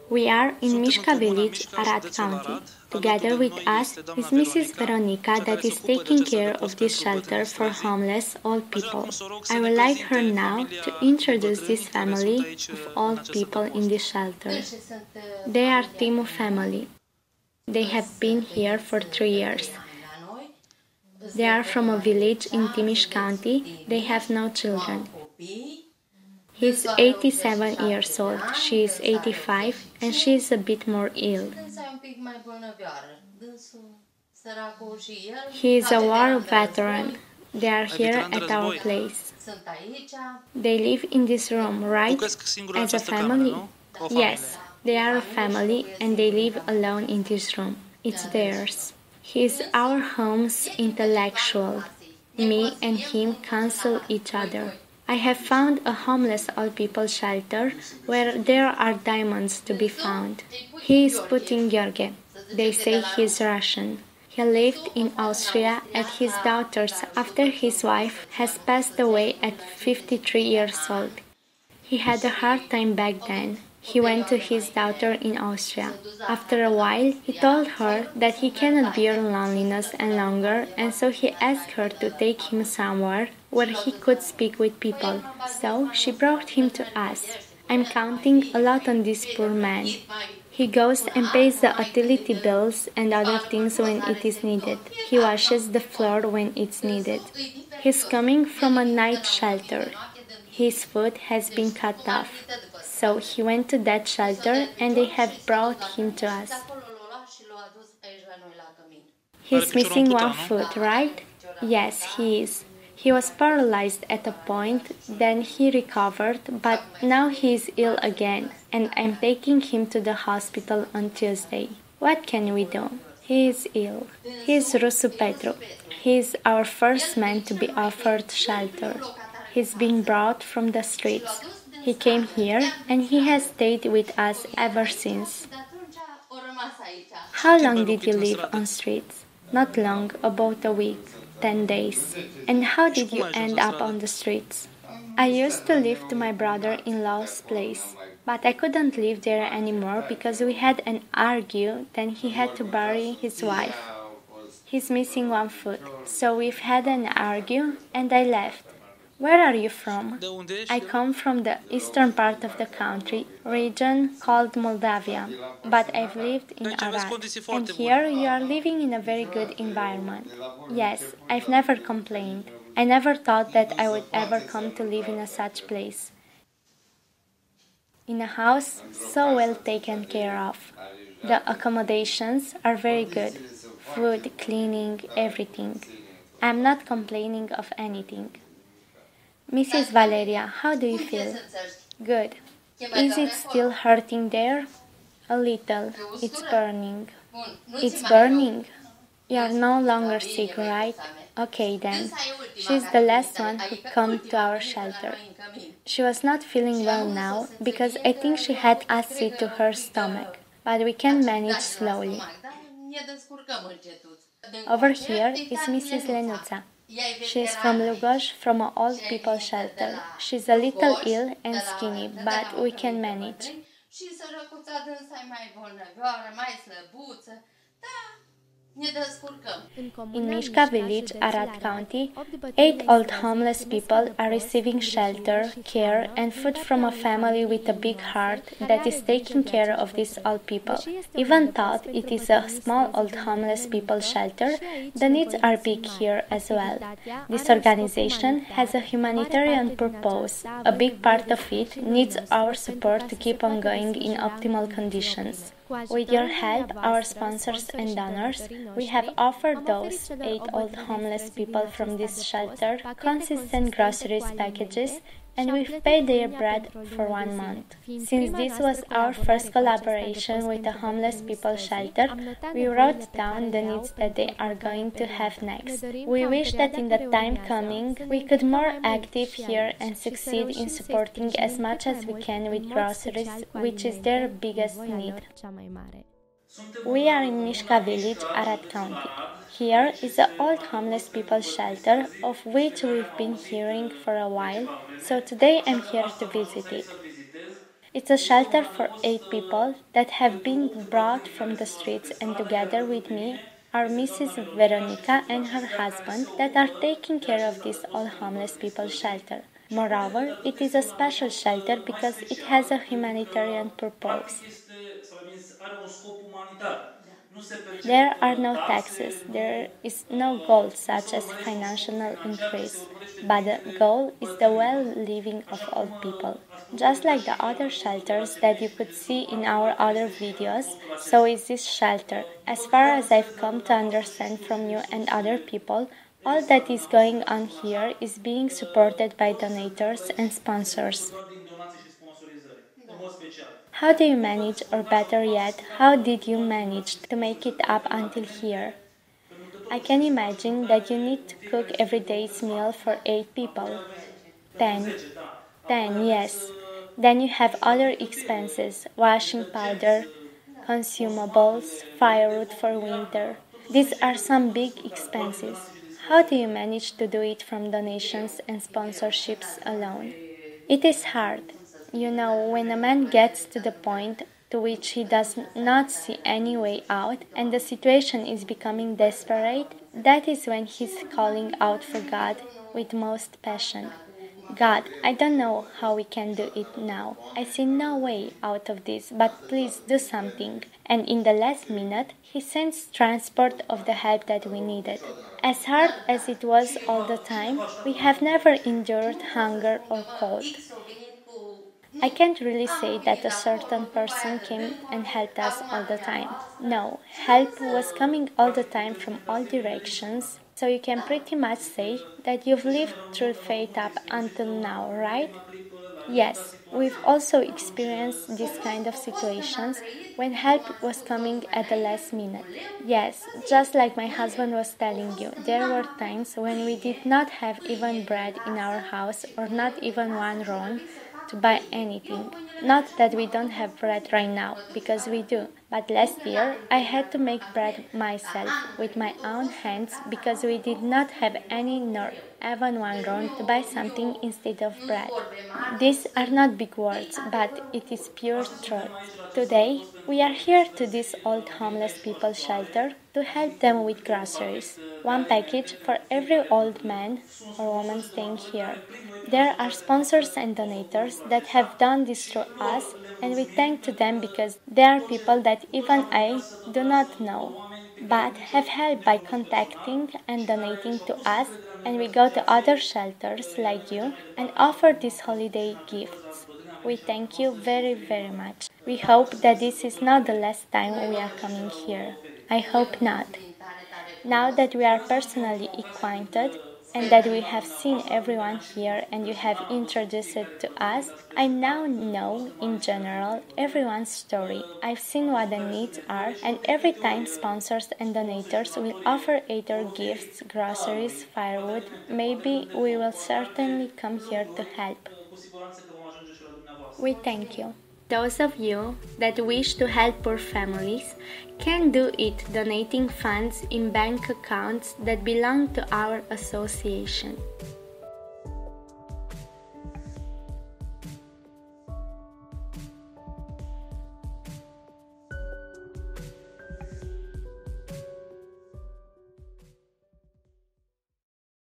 We are in Suntem Misca într-o bună village, Mișca, Arad județul County. Arad. Alături Together de with noi us este doamna is Mrs. Veronica, Veronica cea that care se is ocupă de taking această care of adăpost this pentru shelter bătrânii for străzii. homeless old Aș vrea people. acum să o rog I să ne would like her prezinte now to familia de introduce this bătrâni care sunt family aici of în old această people in adăpost. this shelter. They are Timu family. They have been here for 3 years. They are from a village in Timiș County. They have no children. He's 87 years old, she is 85, and she is a bit more ill. He is a war veteran. They are here at our place. They live in this room, right? As a family? Yes, they are a family and they live alone in this room. It's theirs. He is our home's intellectual. Me and him cancel each other. I have found a homeless old people shelter where there are diamonds to be found. He is Putin Gheorghe. They say he is Russian. He lived in Austria at his daughter's after his wife has passed away at 53 years old. He had a hard time back then. He went to his daughter in Austria. After a while, he told her that he cannot bear loneliness any longer, and so he asked her to take him somewhere where he could speak with people. So she brought him to us. I'm counting a lot on this poor man. He goes and pays the utility bills and other things when it is needed. He washes the floor when it's needed. He's coming from a night shelter. His foot has been cut off. So he went to that shelter and they have brought him to us. He's missing one foot, right? Yes, he is. He was paralyzed at a point, then he recovered, but now he is ill again, and I'm taking him to the hospital on Tuesday. What can we do? He is ill. He is Rusu Petru. He is our first man to be offered shelter. He's been brought from the streets. He came here and he has stayed with us ever since. How long did you live on streets? Not long, about a week, 10 days. And how did you end up on the streets? I used to live to my brother-in-law's place, but I couldn't live there anymore because we had an argue, then he had to bury his wife. He's missing one foot, so we've had an argue and I left. Where are you from? I come from the eastern part of the country, region called Moldavia, but I've lived in Arad. And here you are living in a very good environment. Yes, I've never complained. I never thought that I would ever come to live in such place. In a house so well taken care of. The accommodations are very good. Food, cleaning, everything. I'm not complaining of anything. Mrs. Valeria, how do you feel? Good. Is it still hurting there? A little. It's burning. It's burning? You're no longer sick, right? Okay then. She's the last one who came to our shelter. She was not feeling well now because I think she had acid to her stomach, but we can manage slowly. Over here is Mrs. Lenuța. She is from Lugoj, from an old people shelter. She's a little ill and skinny, but we can manage. In Misca village, Arad County, 8 old homeless people are receiving shelter, care, and food from a family with a big heart that is taking care of these old people. Even though it is a small old homeless people shelter, the needs are big here as well. This organization has a humanitarian purpose. A big part of it needs our support to keep on going in optimal conditions. With your help, our sponsors and donors, we have offered those 8 old homeless people from this shelter consistent groceries packages, and we've paid their bread for 1 month. Since this was our first collaboration with a homeless people shelter, we wrote down the needs that they are going to have next. We wish that in the time coming, we could more active here and succeed in supporting as much as we can with groceries, which is their biggest need. We are in Misca village, Arad County. Here is the old homeless people shelter of which we've been hearing for a while, so today I'm here to visit it. It's a shelter for 8 people that have been brought from the streets, and together with me are Mrs. Veronica and her husband that are taking care of this all homeless people shelter. Moreover, it is a special shelter because it has a humanitarian purpose. There are no taxes, there is no goal such as financial increase, but the goal is the well-living of all people. Just like the other shelters that you could see in our other videos, so is this shelter. As far as I've come to understand from you and other people, all that is going on here is being supported by donors and sponsors. How do you manage, or better yet, how did you manage to make it up until here? I can imagine that you need to cook every day's meal for 8 people. 10. 10, yes. Then you have other expenses, washing powder, consumables, firewood for winter. These are some big expenses. How do you manage to do it from donations and sponsorships alone? It is hard. You know, when a man gets to the point to which he does not see any way out and the situation is becoming desperate, that is when he's calling out for God with most passion. God, I don't know how we can do it now. I see no way out of this, but please do something. And in the last minute, he sends transport of the help that we needed. As hard as it was all the time, we have never endured hunger or cold. I can't really say that a certain person came and helped us all the time. No, help was coming all the time from all directions, so you can pretty much say that you've lived through faith up until now, right? Yes, we've also experienced this kind of situations when help was coming at the last minute. Yes, just like my husband was telling you, there were times when we did not have even bread in our house or not even one RON to buy anything. Not that we don't have bread right now, because we do. But last year I had to make bread myself with my own hands because we did not have any nor even one RON to buy something instead of bread. These are not big words, but it is pure truth. Today, we are here to this old homeless people shelter to help them with groceries. One package for every old man or woman staying here. There are sponsors and donors that have done this through us, and we thank to them because they are people that even I do not know, but have helped by contacting and donating to us, and we go to other shelters like you and offer these holiday gifts. We thank you very, very much. We hope that this is not the last time we are coming here. I hope not. Now that we are personally acquainted and that we have seen everyone here and you have introduced it to us, I now know in general everyone's story. I've seen what the needs are, and every time sponsors and donors will offer either gifts, groceries, firewood, maybe we will certainly come here to help. We thank you. Those of you that wish to help poor families can do it donating funds in bank accounts that belong to our association.